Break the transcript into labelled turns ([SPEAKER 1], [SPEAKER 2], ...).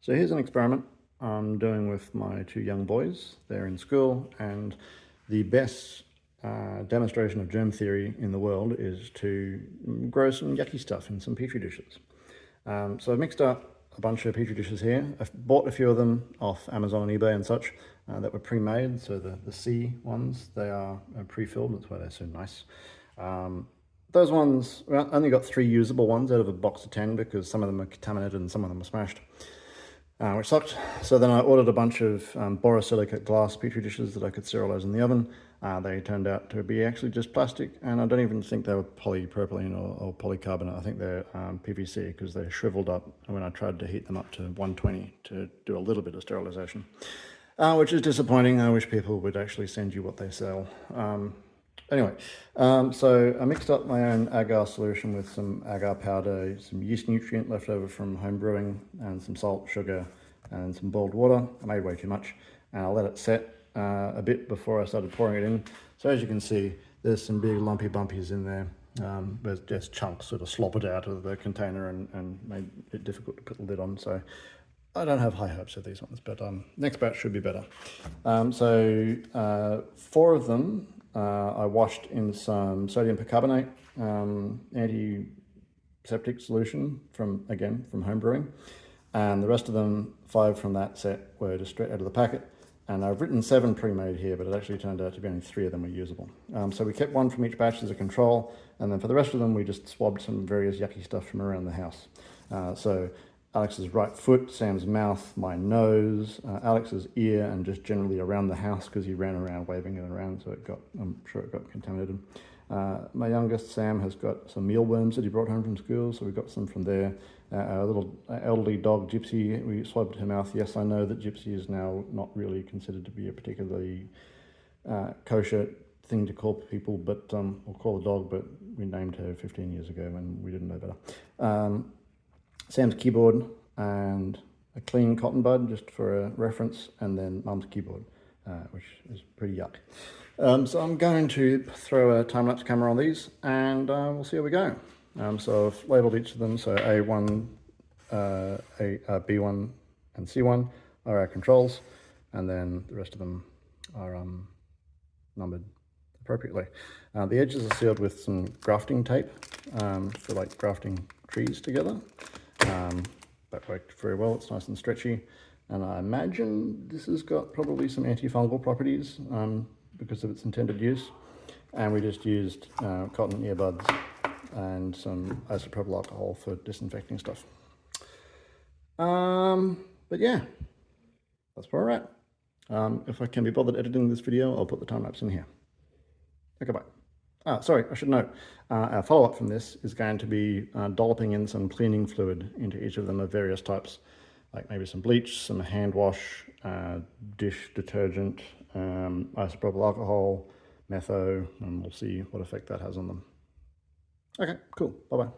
[SPEAKER 1] So here's an experiment I'm doing with my two young boys. They're in school, and the best demonstration of germ theory in the world is to grow some yucky stuff in some petri dishes. So I've mixed up a bunch of petri dishes here. I've bought a few of them off Amazon and eBay and such that were pre-made. So the C ones, they are pre-filled. That's why they're so nice. Those ones, well, I only got 3 usable ones out of a box of 10 because some of them are contaminated and some of them are smashed. Which sucked. So then I ordered a bunch of borosilicate glass petri dishes that I could sterilize in the oven. They turned out to be actually just plastic, and I don't even think they were polypropylene or polycarbonate. I think they're PVC because they shriveled up when I tried to heat them up to 120 to do a little bit of sterilization, which is disappointing. I wish people would actually send you what they sell. Anyway, so I mixed up my own agar solution with some agar powder, some yeast nutrient left over from home brewing, and some salt, sugar, and some boiled water. I made way too much, and I let it set a bit before I started pouring it in. So as you can see, there's some big lumpy bumpies in there. There's just chunks sort of sloppered out of the container and made it difficult to put the lid on. So I don't have high hopes of these ones, but next batch should be better. 4 of them I washed in some sodium percarbonate antiseptic solution from home brewing, and the rest of them, 5 from that set, were just straight out of the packet. And I've written 7 pre-made here, but it actually turned out to be only 3 of them were usable. So we kept 1 from each batch as a control, and then for the rest of them we just swabbed some various yucky stuff from around the house. So Alex's right foot, Sam's mouth, my nose, Alex's ear, and just generally around the house because he ran around waving it around, so I'm sure it got contaminated. My youngest, Sam, has got some mealworms that he brought home from school, so we got some from there. Our little elderly dog, Gypsy, we swabbed her mouth. Yes, I know that Gypsy is now not really considered to be a particularly kosher thing to call people, but we'll call a dog, but we named her 15 years ago when we didn't know better. Sam's keyboard and a clean cotton bud, just for a reference, and then Mum's keyboard, which is pretty yuck. So I'm going to throw a time-lapse camera on these, and we'll see how we go. So I've labelled each of them, so A1, B1, and C1 are our controls, and then the rest of them are numbered appropriately. The edges are sealed with some grafting tape for like grafting trees together. That worked very well. It's nice and stretchy, and I imagine this has got probably some antifungal properties because of its intended use. And we just used cotton earbuds and some isopropyl alcohol for disinfecting stuff. But yeah, that's where we're at. If I can be bothered editing this video, I'll put the time lapse in here. Okay, bye. Sorry, I should note, our follow-up from this is going to be dolloping in some cleaning fluid into each of them of various types, like maybe some bleach, some hand wash, dish detergent, isopropyl alcohol, metho, and we'll see what effect that has on them. Okay, cool. Bye-bye.